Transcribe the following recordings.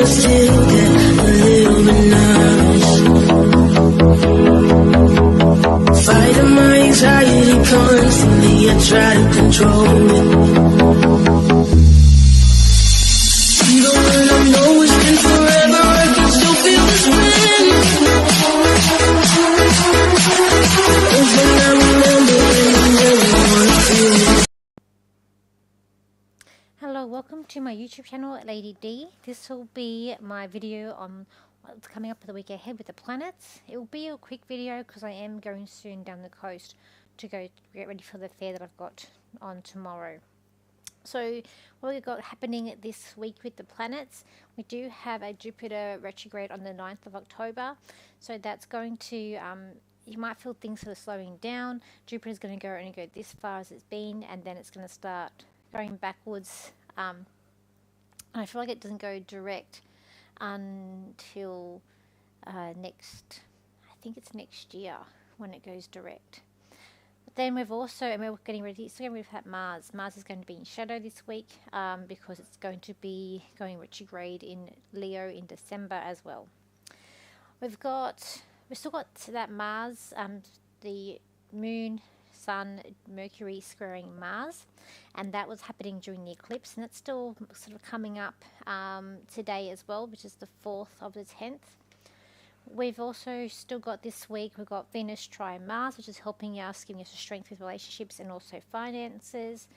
still get a little bit nervous. Fighting my anxiety constantly, I try to control it. Even when I know it's been forever, I can still feel this wind. It's when I remember when I never want to feel it. Hello, welcome to my YouTube channel, Lady D. This will be my video on what's coming up for the week ahead with the planets. It will be a quick video because I am going soon down the coast to go get ready for the fair that I've got on tomorrow. So what we've got happening this week with the planets, we do have a Jupiter retrograde on the 9th of October. So that's going to, you might feel things sort of slowing down. Jupiter's going to only go this far as it's been, and then it's going to start going backwards. And I feel like it doesn't go direct until next, I think it's next year when it goes direct. But then we've also, and we're getting ready, so we've had Mars. Mars is going to be in shadow this week because it's going to be going retrograde in Leo in December as well. We've still got that Mars, the Moon, Sun, Mercury squaring Mars, and that was happening during the eclipse, and it's still sort of coming up today as well, which is the 4th of the 10th. We've also still got this week, we've got Venus tri Mars, which is helping us, giving us a strength with relationships and also finances.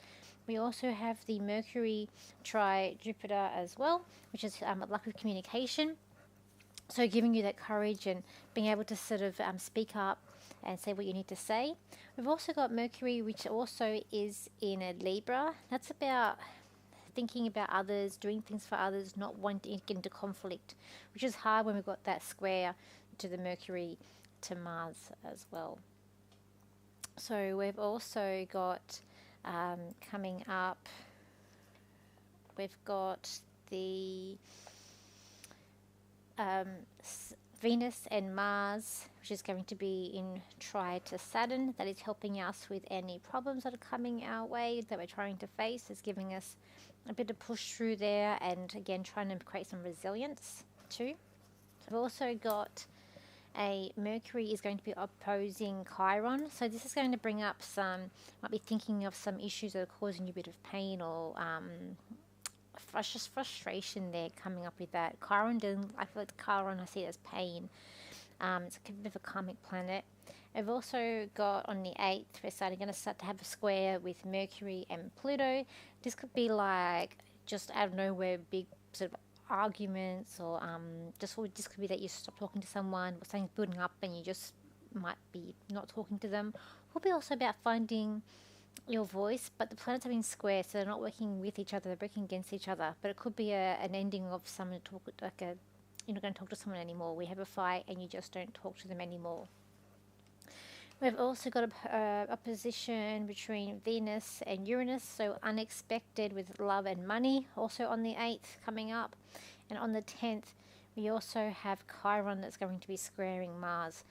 We also have the Mercury tri Jupiter as well, which is luck with communication. So giving you that courage and being able to sort of speak up and say what you need to say. We've also got Mercury, which also is in a Libra. That's about thinking about others, doing things for others, not wanting to get into conflict, which is hard when we've got that square to the Mercury to Mars as well. So we've also got coming up, we've got the Venus and Mars, which is going to be in tri to Saturn. That is helping us with any problems that are coming our way that we're trying to face. It's giving us a bit of push through there, and again trying to create some resilience too. We've also got a Mercury is going to be opposing Chiron, so this is going to bring up some, might be thinking of some issues that are causing you a bit of pain or just frustration there coming up with that. Chiron doesn't, I feel like Chiron, I see it as pain. It's a bit of a karmic planet. I've also got on the 8th, we're going to start to have a square with Mercury and Pluto. This could be like just out of nowhere big sort of arguments, or this could be that you stop talking to someone, or something's building up and you just might be not talking to them. It will be also about finding your voice, but the planets are being square, so they're not working with each other, they're working against each other. But it could be an ending of someone talk, like a, you're not going to talk to someone anymore. We have a fight and you just don't talk to them anymore. We've also got a opposition between Venus and Uranus, so unexpected with love and money, also on the 8th coming up. And on the 10th, we also have Chiron that's going to be squaring Mars.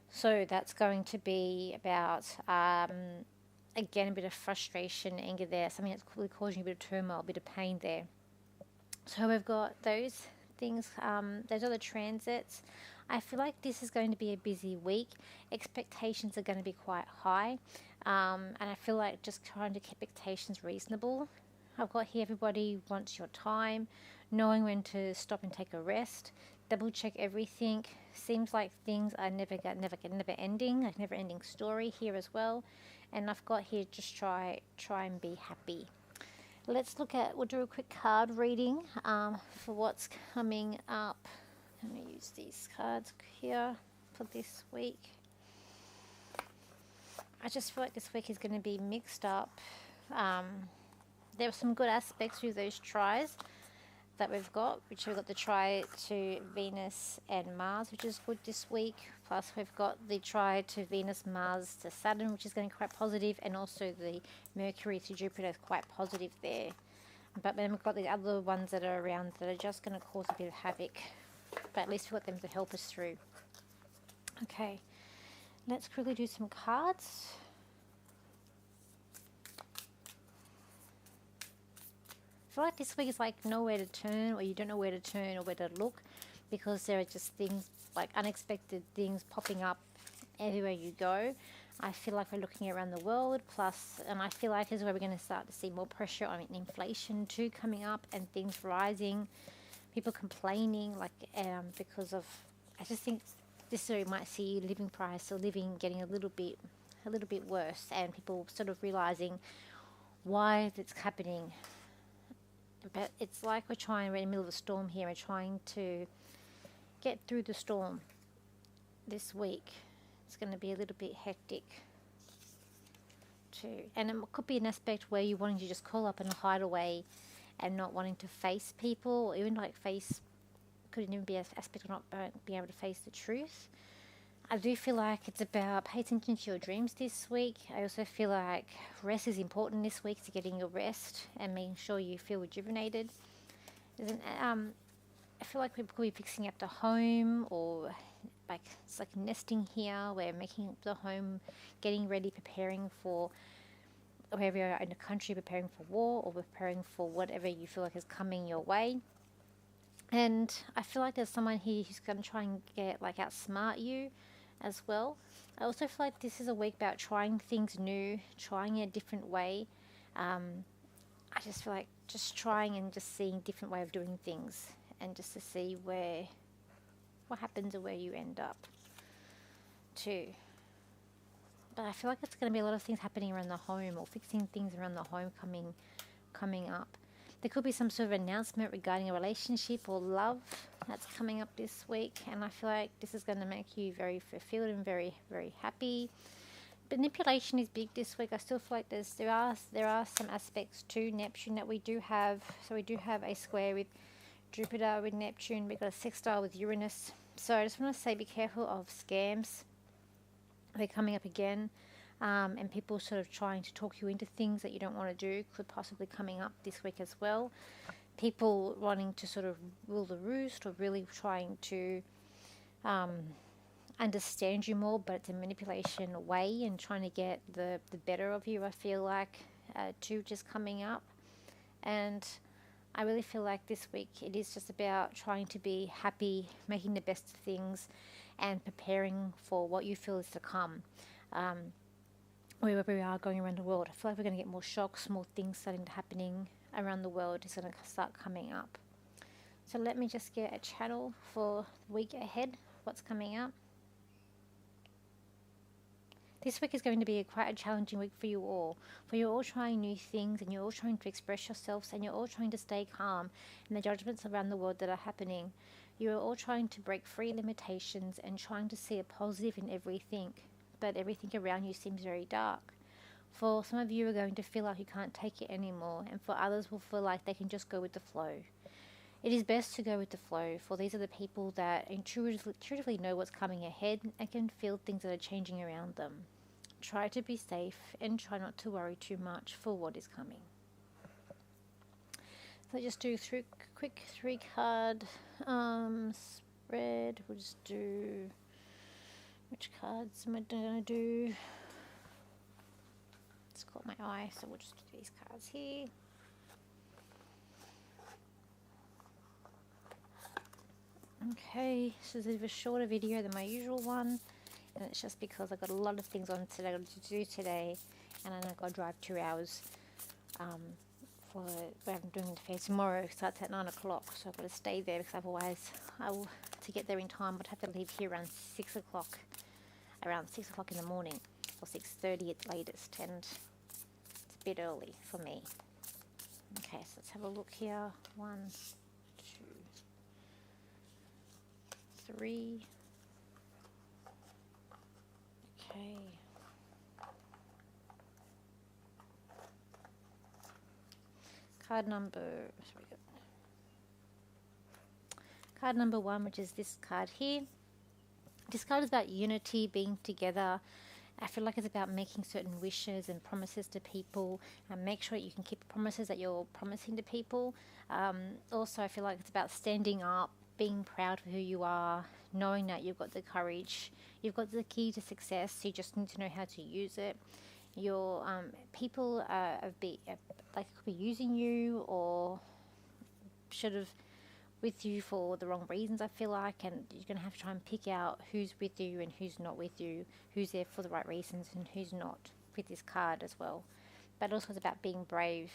So that's going to be about, again, a bit of frustration, anger there, something that's really causing you a bit of turmoil, a bit of pain there. So we've got those things, those are the transits. I feel like this is going to be a busy week. Expectations are going to be quite high, and I feel like just trying to keep expectations reasonable. I've got here, everybody wants your time, knowing when to stop and take a rest, double check everything. Seems like things are never ending, like never ending story here as well. And I've got here, just try and be happy. Let's look at, we'll do a quick card reading for what's coming up. I'm going to use these cards here for this week. I just feel like this week is going to be mixed up. There are some good aspects with those tries that we've got, which we've got the try to Venus and Mars, which is good this week. Plus we've got the try to Venus, Mars to Saturn, which is going to be quite positive, and also the Mercury to Jupiter is quite positive there. But then we've got the other ones that are around that are just going to cause a bit of havoc. But at least we've got them to help us through. Okay, let's quickly do some cards. feel like this week is like nowhere to turn, or you don't know where to turn or where to look, because there are just things like unexpected things popping up everywhere you go. I feel like we're looking around the world, and I feel like this is where we're going to start to see more pressure on inflation too coming up, and things rising, people complaining, like because of, I just think this is where you might see living price or living getting a little bit worse, and people sort of realizing why it's happening. But it's like we're in the middle of a storm here. We're trying to get through the storm this week. It's going to be a little bit hectic too. And it could be an aspect where you're wanting to just call up and hide away and not wanting to face people, or even like could even be an aspect of not being able to face the truth. I do feel like it's about pay attention to your dreams this week. I also feel like rest is important this week, to getting your rest and making sure you feel rejuvenated. I feel like we could be fixing up the home, or like it's like nesting here. We're making up the home, getting ready, preparing for wherever you're in the country, preparing for war or preparing for whatever you feel like is coming your way. And I feel like there's someone here who's going to try and outsmart you as well. I also feel like this is a week about trying things new, trying a different way. I just feel like just trying and just seeing a different way of doing things, and just to see what happens or where you end up too. But I feel like it's going to be a lot of things happening around the home, or fixing things around the home coming up. There could be some sort of announcement regarding a relationship or love that's coming up this week, and I feel like this is going to make you very fulfilled and very, very happy. Manipulation is big this week. I still feel like there are some aspects to Neptune that we do have. So we do have a square with Jupiter, with Neptune. We've got a sextile with Uranus. So I just want to say, be careful of scams. They're coming up again. And people sort of trying to talk you into things that you don't want to do could possibly coming up this week as well. People wanting to sort of rule the roost, or really trying to understand you more, but it's a manipulation way, and trying to get the better of you, I feel like, too, just coming up. And I really feel like this week it is just about trying to be happy, making the best of things, and preparing for what you feel is to come. Wherever we are going around the world, I feel like we're going to get more shocks, more things starting to happening around the world is going to start coming up. So let me just get a channel for the week ahead, what's coming up. This week is going to be quite a challenging week for you all. For you're all trying new things, and you're all trying to express yourselves, and you're all trying to stay calm in the judgments around the world that are happening. You're all trying to break free limitations and trying to see a positive in everything, but everything around you seems very dark. For some of you are going to feel like you can't take it anymore, and for others will feel like they can just go with the flow. It is best to go with the flow, for these are the people that intuitively know what's coming ahead and can feel things that are changing around them. Try to be safe and try not to worry too much for what is coming. So just do quick 3-card spread. We'll just do, which cards am I going to do? It's caught my eye, so we'll just do these cards here. Okay, so this is a shorter video than my usual one, and it's just because I've got a lot of things on today to do today, and then I've got to drive 2 hours for what I'm doing the fair tomorrow. It starts at 9 o'clock, so I've got to stay there, because otherwise to get there in time, I'd have to leave here around 6 o'clock, in the morning, or 6:30 at the latest, and it's a bit early for me. Okay, so let's have a look here. 1, 2, 3. Okay. Card number 1, which is this card here. This card is about unity, being together. I feel like it's about making certain wishes and promises to people, and make sure that you can keep promises that you're promising to people. Also, I feel like it's about standing up, being proud of who you are, knowing that you've got the courage, you've got the key to success, you just need to know how to use it. Your people could be using you, or sort of with you for the wrong reasons, I feel like, and you're going to have to try and pick out who's with you and who's not with you, who's there for the right reasons and who's not with this card as well. But also it's about being brave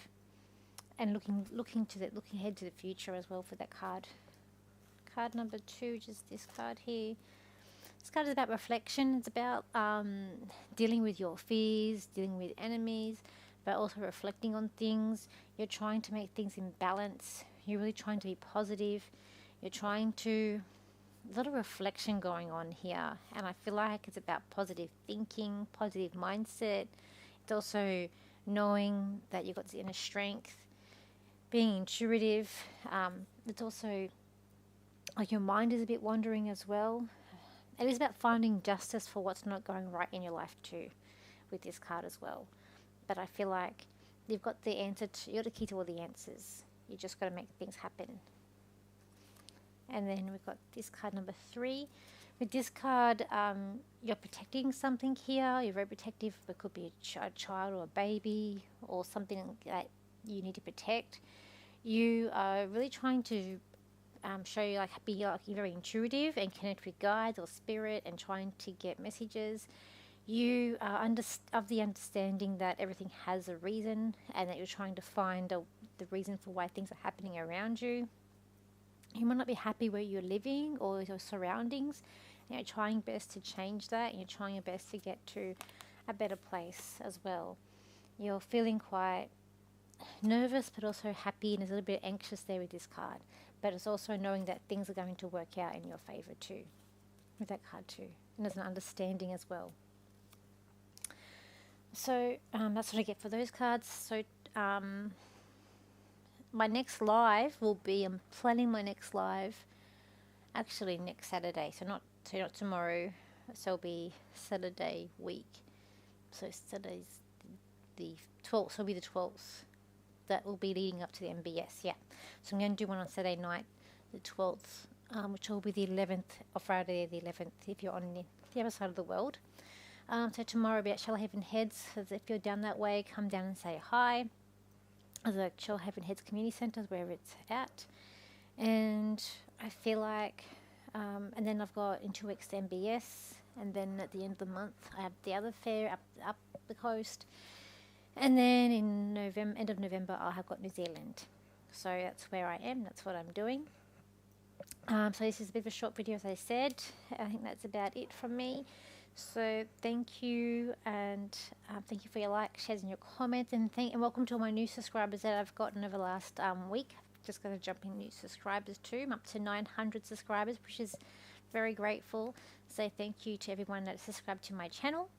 and looking ahead to the future as well for that card. Card number 2, which is this card here. This card is about reflection. It's about dealing with your fears, dealing with enemies, but also reflecting on things. You're trying to make things in balance. You're really trying to be positive. You're trying to... a lot of reflection going on here. And I feel like it's about positive thinking, positive mindset. It's also knowing that you've got this inner strength, being intuitive. It's also like your mind is a bit wandering as well. It is about finding justice for what's not going right in your life too, with this card as well. But I feel like you've got the answer to, you're the key to all the answers. You just got to make things happen. And then we've got this card number 3. With this card, you're protecting something here. You're very protective. It could be a child or a baby or something that you need to protect. You are really trying to show you you're very intuitive and connect with guides or spirit and trying to get messages. You are of the understanding that everything has a reason and that you're trying to find the reason for why things are happening around you. You might not be happy where you're living or your surroundings, and you're trying best to change that, and you're trying your best to get to a better place as well. You're feeling quite nervous but also happy, and there's a little bit anxious there with this card. But it's also knowing that things are going to work out in your favor too, with that card too. And there's an understanding as well. So that's what I get for those cards. So my next live will be, I'm planning my next live actually next Saturday. So not tomorrow. So it'll be Saturday week. So Saturday's the 12th. So it'll be the 12th. That will be leading up to the MBS, yeah. So I'm going to do one on Saturday night, the 12th, which will be the 11th, or Friday the 11th, if you're on the other side of the world. So tomorrow I'll be at Shoalhaven Heads. So if you're down that way, come down and say hi. The Shoalhaven Heads Community Centre is where it's at. And I feel like, and then I've got in 2 weeks the MBS, and then at the end of the month I have the other fair up the coast. And then in November, end of November, I have got New Zealand. So that's where I am. That's what I'm doing. So this is a bit of a short video, as I said. I think that's about it from me. So thank you, and thank you for your likes, shares, and your comments, and welcome to all my new subscribers that I've gotten over the last week. Just going to jump in new subscribers too. I'm up to 900 subscribers, which is very grateful. So thank you to everyone that subscribed to my channel,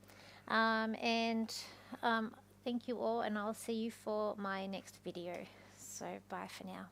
thank you all, and I'll see you for my next video. So bye for now.